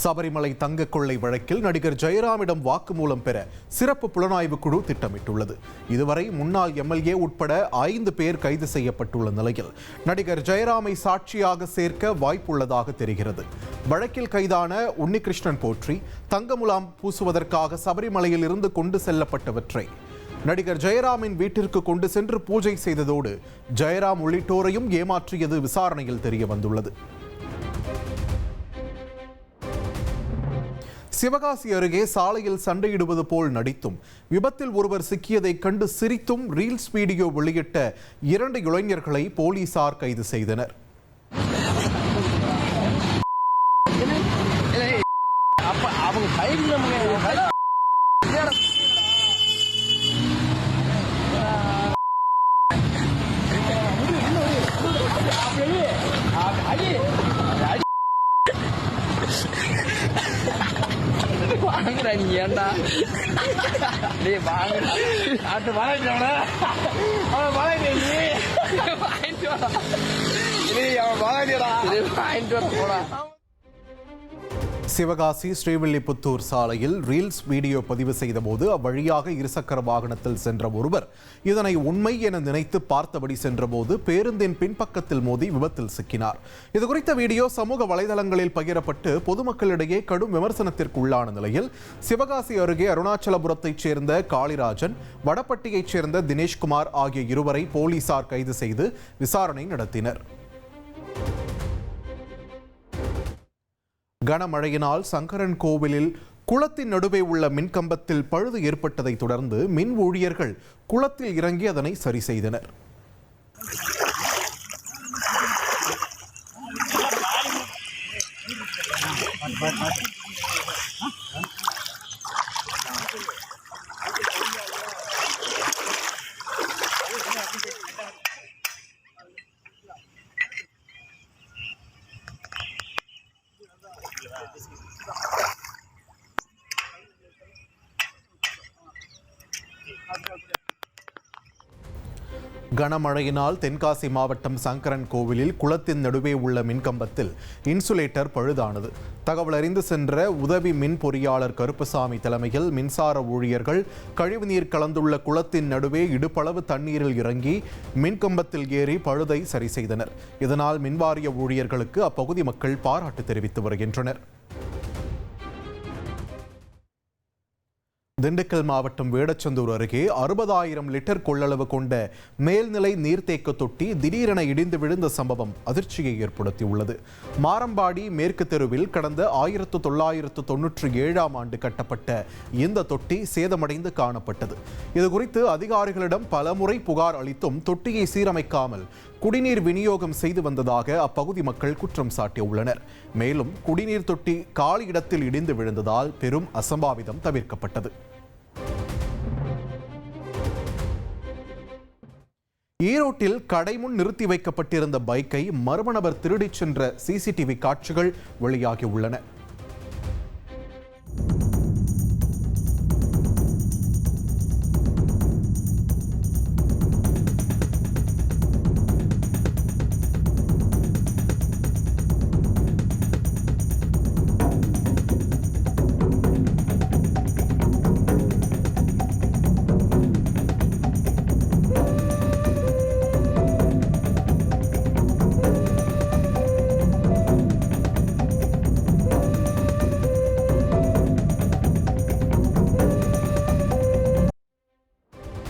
சபரிமலை தங்க கொள்ளை வழக்கில் நடிகர் ஜெயராமிடம் வாக்குமூலம் பெற சிறப்பு புலனாய்வு குழு திட்டமிட்டுள்ளது. இதுவரை முன்னாள் எம்எல்ஏ உட்பட 5 பேர் கைது செய்யப்பட்டுள்ள நிலையில் நடிகர் ஜெயராமை சாட்சியாக சேர்க்க வாய்ப்புள்ளதாக தெரிகிறது. வழக்கில் கைதான உன்னிகிருஷ்ணன் போற்றி தங்க முலாம் பூசுவதற்காக சபரிமலையில் இருந்து கொண்டு செல்லப்பட்டவற்றை நடிகர் ஜெயராமின் வீட்டிற்கு கொண்டு சென்று பூஜை செய்ததோடு ஜெயராம் உள்ளிட்டோரையும் ஏமாற்றியது விசாரணையில் தெரிய வந்துள்ளது. சிவகாசி அருகே சாலையில் சண்டையிடுவது போல் நடித்தும் விபத்தில் ஒருவர் சிக்கியதை கண்டு சிரித்தும் ரீல்ஸ் வீடியோ வெளியிட்ட 2 இளைஞர்களை போலீசார் கைது செய்தனர். சிவகாசி ஸ்ரீவில்லிபுத்தூர் சாலையில் ரீல்ஸ் வீடியோ பதிவு செய்தபோது அவ்வழியாக இருசக்கர வாகனத்தில் சென்ற ஒருவர் இதனை உண்மை என நினைத்து பார்த்தபடி சென்றபோது பேருந்தின் பின்பக்கத்தில் மோதி விபத்தில் சிக்கினார். இதுகுறித்த வீடியோ சமூக வலைதளங்களில் பகிரப்பட்டு பொதுமக்களிடையே கடும் விமர்சனத்திற்கு உள்ளான நிலையில் சிவகாசி அருகே அருணாச்சலபுரத்தைச் சேர்ந்த காளிராஜன், வடப்பட்டியைச் சேர்ந்த தினேஷ்குமார் ஆகிய இருவரை போலீசார் கைது செய்து விசாரணை நடத்தினர். கனமழையினால் சங்கரன் கோவிலில் குளத்தின் நடுவே உள்ள மின்கம்பத்தில் பழுது ஏற்பட்டதை தொடர்ந்து மின் ஊழியர்கள் குளத்தில் இறங்கி அதனை சரி செய்தனர். கனமழையினால் தென்காசி மாவட்டம் சங்கரன் கோவிலில் குளத்தின் நடுவே உள்ள மின்கம்பத்தில் இன்சுலேட்டர் பழுதானது. தகவல் அறிந்து சென்ற உதவி மின் பொறியாளர் கருப்பசாமி தலைமையில் மின்சார ஊழியர்கள் கழிவுநீர் கலந்துள்ள குளத்தின் நடுவே இடுப்பளவு தண்ணீரில் இறங்கி மின்கம்பத்தில் ஏறி பழுதை சரி செய்தனர். இதனால் மின்வாரிய ஊழியர்களுக்கு அப்பகுதி மக்கள் பாராட்டு தெரிவித்து வருகின்றனர். திண்டுக்கல் மாவட்டம் வேடச்சந்தூர் அருகே 60,000 லிட்டர் கொள்ளளவு கொண்ட மேல்நிலை நீர்த்தேக்க தொட்டி திடீரென இடிந்து விழுந்த சம்பவம் அதிர்ச்சியை ஏற்படுத்தியுள்ளது. மாரம்பாடி மேற்கு தெருவில் கடந்த 1997ஆம் ஆண்டு கட்டப்பட்ட இந்த தொட்டி சேதமடைந்து காணப்பட்டது. இதுகுறித்து அதிகாரிகளிடம் பலமுறை புகார் அளித்தும் தொட்டியை சீரமைக்காமல் குடிநீர் விநியோகம் செய்து வந்ததாக அப்பகுதி மக்கள் குற்றம் சாட்டியுள்ளனர். மேலும் குடிநீர் தொட்டி காலி இடத்தில் இடிந்து விழுந்ததால் பெரும் அசம்பாவிதம் தவிர்க்கப்பட்டது. ஈரோட்டில் கடை முன் நிறுத்தி வைக்கப்பட்டிருந்த பைக்கை மர்ம நபர் திருடிச் சென்ற சிசிடிவி காட்சிகள் வெளியாகியுள்ளன.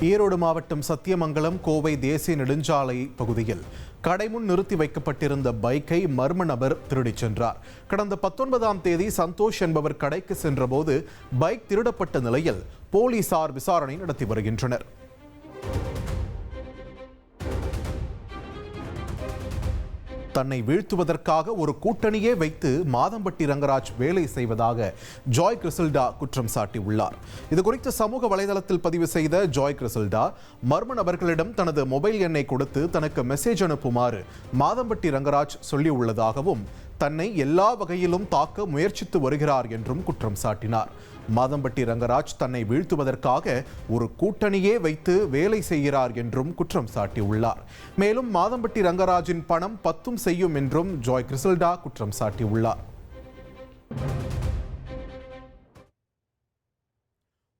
ஈரோடு மாவட்டம் சத்தியமங்கலம் கோவை தேசிய நெடுஞ்சாலை பகுதியில் கடைமுன் நிறுத்தி வைக்கப்பட்டிருந்த பைக்கை மர்ம நபர் திருடிச் சென்றார். கடந்த 19ஆம் தேதி சந்தோஷ் என்பவர் கடைக்கு சென்றபோது பைக் திருடப்பட்ட நிலையில் போலீசார் விசாரணை நடத்தி வருகின்றனர். தன்னை வீழ்த்துவதற்காக ஒரு கூட்டணியே வைத்து மாதம்பட்டி ரங்கராஜ் வேலை செய்வதாக ஜாய் கிறிசல்டா குற்றம் சாட்டியுள்ளார். இதுகுறித்து சமூக வலைதளத்தில் பதிவு செய்த ஜாய் கிறிசல்டா மர்ம நபர்களிடம் தனது மொபைல் எண்ணை கொடுத்து தனக்கு மெசேஜ் அனுப்புமாறு மாதம்பட்டி ரங்கராஜ் சொல்லியுள்ளதாகவும் தன்னை எல்லா வகையிலும் தாக்க முயற்சித்து வருகிறார் என்றும் குற்றம் சாட்டினார். மாதம்பட்டி ரங்கராஜ் தன்னை வீழ்த்துவதற்காக ஒரு கூட்டணியே வைத்து வேலை செய்கிறார் என்றும் குற்றம் சாட்டியுள்ளார். மேலும் மாதம்பட்டி ரங்கராஜின் பணம் பத்தும் செய்யும் என்றும் ஜாய் கிறிசல்டா குற்றம் சாட்டியுள்ளார்.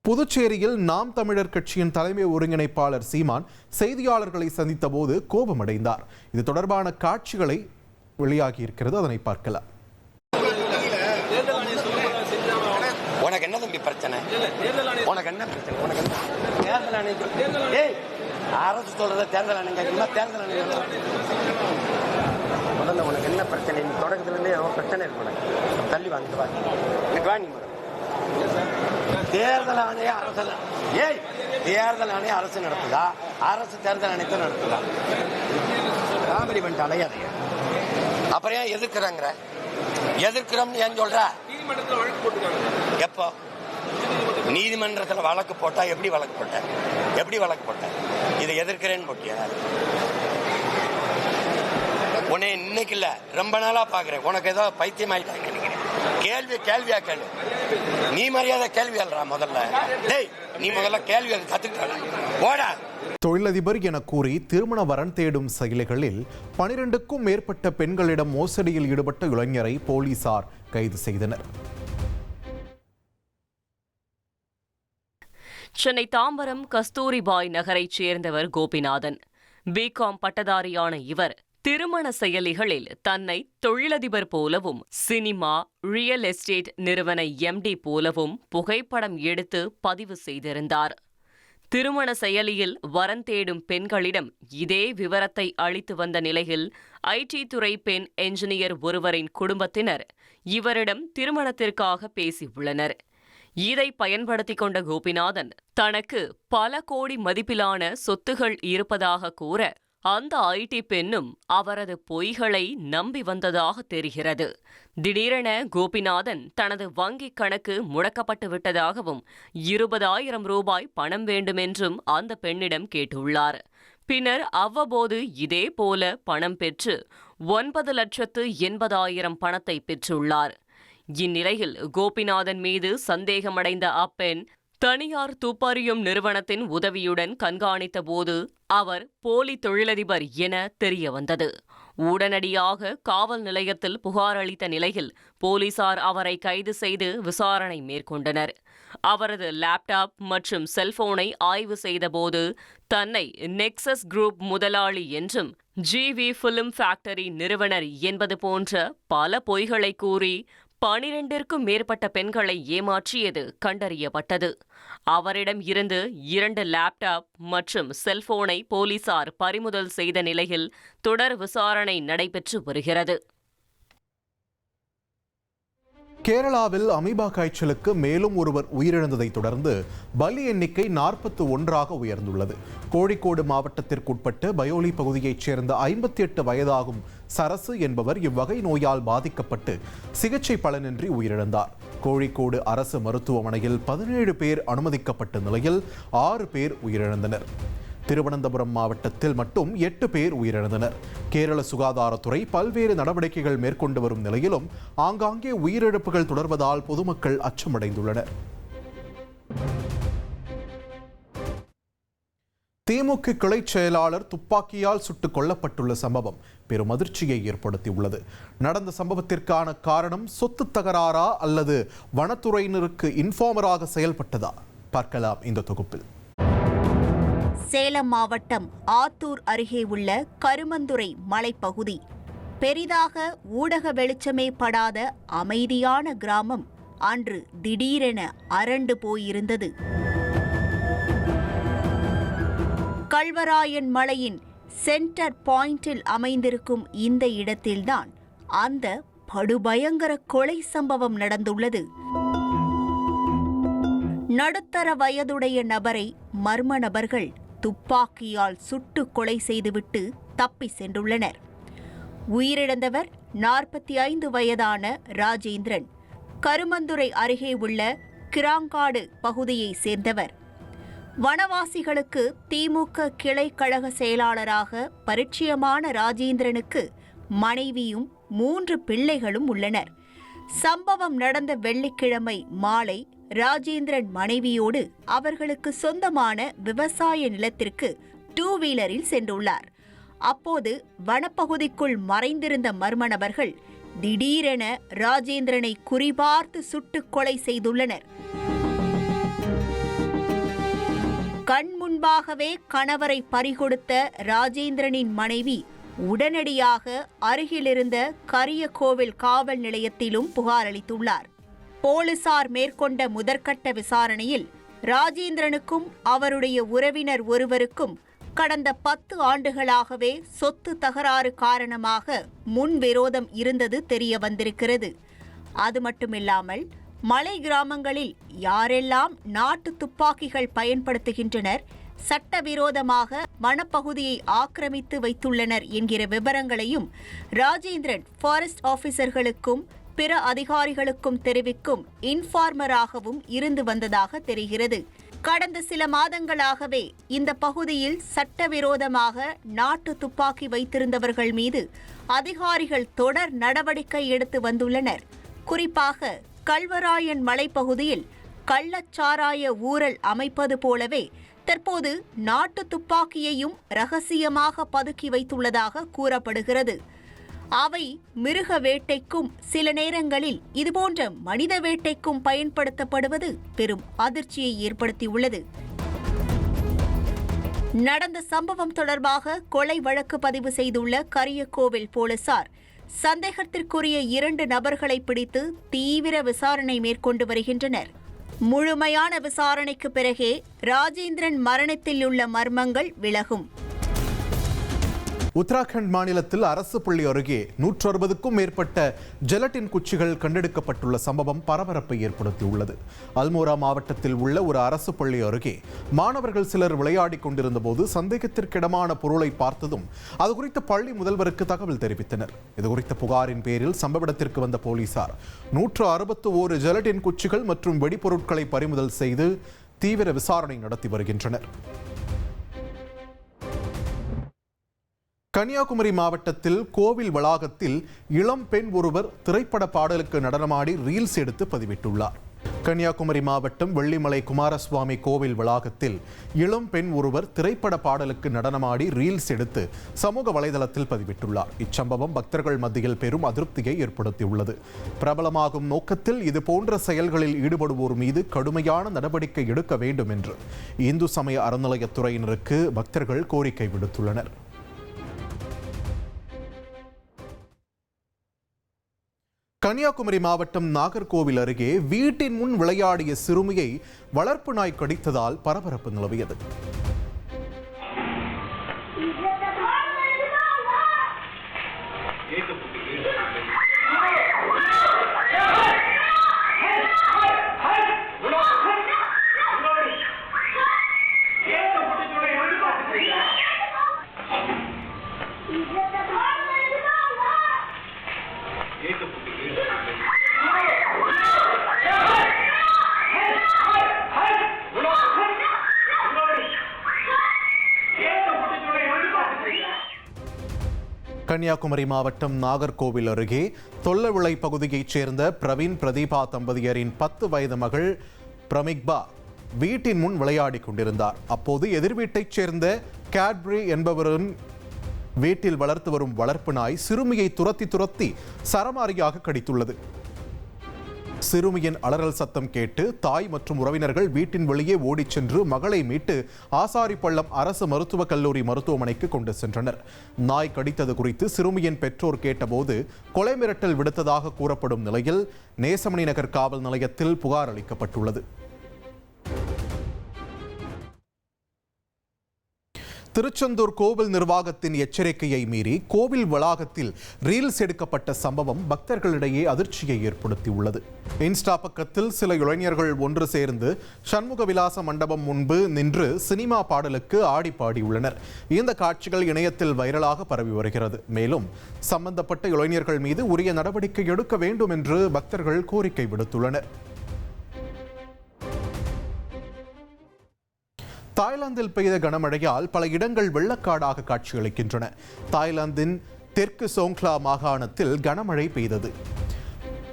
புதுச்சேரியில் நாம் தமிழர் கட்சியின் தலைமை ஒருங்கிணைப்பாளர் சீமான் செய்தியாளர்களை சந்தித்த போது கோபமடைந்தார். இது தொடர்பான காட்சிகளை வெளியாகி இருக்கிறது, அதனை பார்க்கலாம். உனக்கு என்ன தம்பி பிரச்சனை? உனக்கு என்ன பிரச்சனை? உனக்கு என்ன தேர்தல் ஆணையம்? அரசு சொல்றத தேர்தல் ஆணையம் கேட்கணுமா? தேர்தல் ஆணையம் முதல்ல உனக்கு என்ன பிரச்சனை? நீ தொடக்கத்துலேருந்தே எவ்வளோ பிரச்சனை இருக்கு உனக்கு. தள்ளி வாங்கிட்டு வா, எனக்கு வா. நீ தேர்தல் ஆணையம் அரசு தேர்தல் ஆணையம் அரசு நடத்துதா? அரசு தேர்தல் ஆணையத்தை நடத்துதா? ராபரி பண்ணிட்டு அலையாதைய. அப்புறம் ஏன் எதிர்க்கிறாங்கிற? எதிர்க்கிறோம்னு ஏன் சொல்ற? எப்போ நீதிமன்றத்தில் வழக்கு போட்டா? எப்படி வழக்கு போட்ட? எப்படி வழக்கு போட்ட? இதை எதிர்க்கிறேன்னு போட்டியா? உன்னை இன்னைக்கு இல்ல, ரொம்ப நாளா பாக்குறேன். உனக்கு ஏதோ பைத்தியம் ஆயிட்டாங்க நினைக்கிறேன். கேள்வியா கேள்வி. நீ மரியாதை கேள்வி அல்ல முதல்ல. டேய், நீ முதல்ல கேள்வி கத்துக்கிட்ட ஓடா. தொழிலதிபர் என கூறி திருமண வரன் தேடும் செயலிகளில் 12க்கும் மேற்பட்ட பெண்களிடம் மோசடியில் ஈடுபட்ட இளைஞரை போலீசார் கைது செய்தனர். சென்னை தாம்பரம் கஸ்தூரிபாய் நகரைச் சேர்ந்தவர் கோபிநாதன். பிகாம் பட்டதாரியான இவர் திருமண செயலிகளில் தன்னை தொழிலதிபர் போலவும் சினிமா, ரியல் எஸ்டேட் நிறுவன எம்டி போலவும் புகைப்படம் எடுத்து பதிவு செய்திருந்தார். திருமண செயலியில் வரன் தேடும் பெண்களிடம் இதே விவரத்தை அளித்து வந்த நிலையில் ஐடி துறை பெண் என்ஜினியர் ஒருவரின் குடும்பத்தினர் இவரிடம் திருமணத்திற்காக பேசியுள்ளனர். இதை பயன்படுத்திக் கொண்ட கோபிநாதன் தனக்கு பல கோடி மதிப்பிலான சொத்துகள் இருப்பதாக கூற அந்த ஐடி பெண்ணும் அவரது பொய்களை நம்பி வந்ததாக தெரிகிறது. திடீரென கோபிநாதன் தனது வங்கிக் கணக்கு முடக்கப்பட்டு விட்டதாகவும் 20,000 ரூபாய் பணம் வேண்டுமென்றும் அந்த பெண்ணிடம் கேட்டுள்ளார். பின்னர் அவ்வப்போது இதே போல பணம் பெற்று 9,80,000 பணத்தை பெற்றுள்ளார். இந்நிலையில் கோபிநாதன் மீது சந்தேகமடைந்த அப்பெண் தனியார் துப்பறியும் நிறுவனத்தின் உதவியுடன் கண்காணித்த போது அவர் போலி தொழிலதிபர் என தெரியவந்தது. உடனடியாக காவல் நிலையத்தில் புகார் அளித்த நிலையில் போலீசார் அவரை கைது செய்து விசாரணை மேற்கொண்டனர். அவரது லேப்டாப் மற்றும் செல்போனை ஆய்வு செய்தபோது தன்னை நெக்சஸ் குரூப் முதலாளி என்றும் ஜிவி ஃபிலிம் ஃபேக்டரி நிறுவனர் என்பது போன்ற பல பொய்களை கூறி 12க்கும் மேற்பட்ட பெண்களை ஏமாற்றியது கண்டறியப்பட்டது. அவரிடம் இருந்து 2 லேப்டாப் மற்றும் செல்போனை போலீசார் பறிமுதல் செய்த நிலையில் தொடர் விசாரணை நடைபெற்று வருகிறது. கேரளாவில் அமீபா காய்ச்சலுக்கு மேலும் ஒருவர் உயிரிழந்ததை தொடர்ந்து பலி எண்ணிக்கை 41ஆக உயர்ந்துள்ளது. கோழிக்கோடு மாவட்டத்திற்குட்பட்ட பயோலி பகுதியைச் சேர்ந்த 58 வயதாகும் சரசு என்பவர் இவ்வகை நோயால் பாதிக்கப்பட்டு சிகிச்சை பலனின்றி உயிரிழந்தார். கோழிக்கோடு அரசு மருத்துவமனையில் 17 பேர் அனுமதிக்கப்பட்ட நிலையில் 6 பேர் உயிரிழந்தனர். திருவனந்தபுரம் மாவட்டத்தில் மட்டும் 8 பேர் உயிரிழந்தனர். கேரள சுகாதாரத்துறை பல்வேறு நடவடிக்கைகள் மேற்கொண்டு வரும் நிலையிலும் ஆங்காங்கே உயிரிழப்புகள் தொடர்வதால் பொதுமக்கள் அச்சமடைந்துள்ளனர். திமுக கிளை செயலாளர் துப்பாக்கியால் சுட்டுக் கொல்லப்பட்டுள்ள சம்பவம் பெரும் அதிர்ச்சியை ஏற்படுத்தியுள்ளது. நடந்த சம்பவத்திற்கான காரணம் சொத்து தகராறா அல்லது வனத்துறையினருக்கு இன்ஃபார்மராக செயல்பட்டதா? பார்க்கலாம் இந்த தொகுப்பில். சேலம் மாவட்டம் ஆத்தூர் அருகே உள்ள கருமந்துறை மலைப்பகுதி பெரிதாக ஊடக வெளிச்சமே படாத அமைதியான கிராமம் அன்று திடீரென அரண்டு போயிருந்தது. கல்வராயன் மலையின் சென்டர் பாயிண்டில் அமைந்திருக்கும் இந்த இடத்தில்தான் அந்த படுபயங்கர கொலை சம்பவம் நடந்துள்ளது. நடுத்தர வயதுடைய நபரை மர்ம நபர்கள் துப்பாக்கியால் சுட்டு கொலை செய்துவிட்டு தப்பி சென்றுள்ளனர். உயிரிழந்தவர் 45 வயதான ராஜேந்திரன். கருமந்துறை அருகே உள்ள கிராங்காடு பகுதியை சேர்ந்தவர். வனவாசிகளுக்கு திமுக கிளை கழக செயலாளராக பரிச்சயமான ராஜேந்திரனுக்கு மனைவியும் 3 பிள்ளைகளும் உள்ளனர். சம்பவம் நடந்த வெள்ளிக்கிழமை மாலை ராஜேந்திரன் மனைவியோடு அவர்களுக்கு சொந்தமான விவசாய நிலத்திற்கு 2 வீலரில் சென்றுள்ளார். அப்போது வனப்பகுதிக்குள் மறைந்திருந்த மர்ம நபர்கள் திடீரென ராஜேந்திரனை குறிபார்த்து சுட்டுக் கொலை செய்துள்ளனர். கண் முன்பாகவே கணவரை பறிகொடுத்த ராஜேந்திரனின் மனைவி உடனடியாக அருகிலிருந்த கரியகோவில் காவல் நிலையத்திலும் புகார் அளித்துள்ளார். போலீசார் மேற்கொண்ட முதற்கட்ட விசாரணையில் ராஜேந்திரனுக்கும் அவருடைய உறவினர் ஒருவருக்கும் கடந்த 10 ஆண்டுகளாகவே சொத்து தகராறு காரணமாக முன்விரோதம் இருந்தது தெரிய வந்திருக்கிறது. அது மட்டுமில்லாமல் மலை கிராமங்களில் யாரெல்லாம் நாட்டு துப்பாக்கிகள் பயன்படுத்துகின்றனர், சட்டவிரோதமாக வனப்பகுதியை ஆக்கிரமித்து வைத்துள்ளனர் என்கிற விவரங்களையும் ராஜேந்திரன் ஃபாரஸ்ட் ஆபீசர்களுக்கும் பிற அதிகாரிகளுக்கும் தெரிவிக்கும் இன்ஃபார்மராகவும் இருந்து வந்ததாக தெரிகிறது. கடந்த சில மாதங்களாகவே இந்த பகுதியில் சட்டவிரோதமாக நாட்டு துப்பாக்கி வைத்திருந்தவர்கள் மீது அதிகாரிகள் தொடர் நடவடிக்கை எடுத்து வந்துள்ளனர். குறிப்பாக கல்வராயன் மலைப்பகுதியில் கள்ளச்சாராய ஊழல் அமைப்பது போலவே தற்போது நாட்டு துப்பாக்கியையும் ரகசியமாக பதுக்கி வைத்துள்ளதாக கூறப்படுகிறது. அவை மிருக வேட்டைக்கும் சில நேரங்களில் இதுபோன்ற மனித வேட்டைக்கும் பயன்படுத்தப்படுவது பெரும் அதிர்ச்சியை ஏற்படுத்தியுள்ளது. நடந்த சம்பவம் தொடர்பாக கொலை வழக்கு பதிவு செய்துள்ள கரியகோவில் போலீசார் சந்தேகத்திற்குரிய 2 நபர்களை பிடித்து தீவிர விசாரணை மேற்கொண்டு வருகின்றனர். முழுமையான விசாரணைக்கு பிறகே ராஜேந்திரன் மரணத்தில் உள்ள மர்மங்கள் விலகும். உத்தராகண்ட் மாநிலத்தில் அரசு பள்ளி அருகே 160க்கும் மேற்பட்ட ஜெலட்டின் குச்சிகள் கண்டெடுக்கப்பட்டுள்ள சம்பவம் பரபரப்பை ஏற்படுத்தியுள்ளது. அல்மோரா மாவட்டத்தில் உள்ள ஒரு அரசு பள்ளி அருகே மாணவர்கள் சிலர் விளையாடிக் கொண்டிருந்த போது சந்தேகத்திற்கிடமான பொருளை பார்த்ததும் அது குறித்த பள்ளி முதல்வருக்கு தகவல் தெரிவித்தனர். இதுகுறித்த புகாரின் பேரில் சம்பவ இடத்திற்கு வந்த போலீசார் 161 ஜெலட்டின் குச்சிகள் மற்றும் வெடிபொருட்களை பறிமுதல் செய்து தீவிர விசாரணை நடத்தி வருகின்றனர். கன்னியாகுமரி மாவட்டத்தில் கோவில் வளாகத்தில் இளம் பெண் ஒருவர் திரைப்பட பாடலுக்கு நடனமாடி ரீல்ஸ் எடுத்து பதிவிட்டுள்ளார். கன்னியாகுமரி மாவட்டம் வெள்ளிமலை குமாரசுவாமி கோவில் வளாகத்தில் இளம் பெண் ஒருவர் திரைப்பட பாடலுக்கு நடனமாடி ரீல்ஸ் எடுத்து சமூக வலைதளத்தில் பதிவிட்டுள்ளார். இச்சம்பவம் பக்தர்கள் மத்தியில் பெரும் அதிருப்தியை ஏற்படுத்தியுள்ளது. பிரபலமாகும் நோக்கத்தில் இதுபோன்ற செயல்களில் ஈடுபடுவோர் மீது கடுமையான நடவடிக்கை எடுக்க வேண்டும் என்று இந்து சமய அறநிலையத்துறையினருக்கு பக்தர்கள் கோரிக்கை விடுத்துள்ளனர். கன்னியாகுமரி மாவட்டம் நாகர்கோவில் அருகே வீட்டின் முன் விளையாடிய சிறுமியை வளர்ப்பு நாய் கடித்ததால் பரபரப்பு நிலவியது. கன்னியாகுமரி மாவட்டம் நாகர்கோவில் அருகே தொல்லவிளை பகுதியைச் சேர்ந்த பிரவீன் பிரதீபா தம்பதியரின் 10 வயது மகள் பிரமிக்பா வீட்டின் முன் விளையாடி கொண்டிருந்தார். அப்போது எதிர் வீட்டைச் சேர்ந்த கேட்பரி என்பவரின் வீட்டில் வளர்த்து வரும் வளர்ப்பு நாய் சிறுமியை துரத்தி சரமாரியாக கடித்துள்ளது. சிறுமியின் அலறல் சத்தம் கேட்டு தாய் மற்றும் உறவினர்கள் வீட்டின் வெளியே ஓடிச் சென்று மகளை மீட்டு ஆசாரிப்பள்ளம் அரசு மருத்துவக் கல்லூரி மருத்துவமனைக்கு கொண்டு சென்றனர். நாய் கடித்தது குறித்து சிறுமியின் பெற்றோர் கேட்டபோது கொலை மிரட்டல் விடுத்ததாக கூறப்படும் நிலையில் நேசமணி நகர் காவல் நிலையத்தில் புகார் அளிக்கப்பட்டுள்ளது. திருச்செந்தூர் கோவில் நிர்வாகத்தின் எச்சரிக்கையை மீறி கோவில் வளாகத்தில் ரீல்ஸ் எடுக்கப்பட்ட சம்பவம் பக்தர்களிடையே அதிர்ச்சியை ஏற்படுத்தியுள்ளது. இன்ஸ்டா பக்கத்தில் சில இளைஞர்கள் ஒன்று சேர்ந்து சண்முக விலாச மண்டபம் முன்பு நின்று சினிமா பாடலுக்கு ஆடி பாடியுள்ளனர். இந்த காட்சிகள் இணையத்தில் வைரலாக பரவி வருகிறது. மேலும் சம்பந்தப்பட்ட இளைஞர்கள் மீது உரிய நடவடிக்கை எடுக்க வேண்டும் என்று பக்தர்கள் கோரிக்கை விடுத்துள்ளனர். தாய்லாந்தில் பெய்த கனமழையால் பல இடங்கள் வெள்ளக்காடாக காட்சியளிக்கின்றன. தாய்லாந்தின் தெற்கு சோங்க்லா மாகாணத்தில் கனமழை பெய்தது.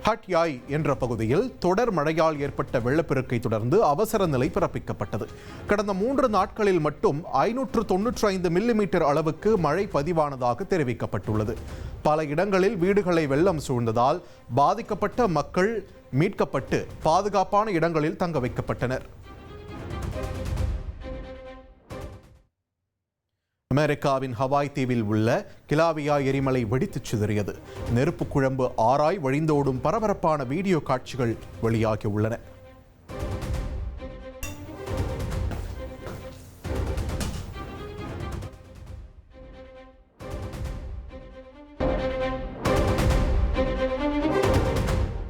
ஹட் யாய் என்ற பகுதியில் தொடர் மழையால் ஏற்பட்ட வெள்ளப்பெருக்கை தொடர்ந்து அவசர நிலை பிறப்பிக்கப்பட்டது. கடந்த 3 நாட்களில் மட்டும் 595 மில்லிமீட்டர் அளவுக்கு மழை பதிவானதாக தெரிவிக்கப்பட்டுள்ளது. பல இடங்களில் வீடுகளை வெள்ளம் சூழ்ந்ததால் பாதிக்கப்பட்ட மக்கள் மீட்கப்பட்டு பாதுகாப்பான இடங்களில் தங்க வைக்கப்பட்டனர். அமெரிக்காவின் ஹவாய் தீவில் உள்ள கிலாவியா எரிமலை வெடித்துச் சிதறியது. நெருப்பு குழம்பு ஆராய் வழிந்தோடும் பரபரப்பான வீடியோ காட்சிகள் வெளியாகியுள்ளன.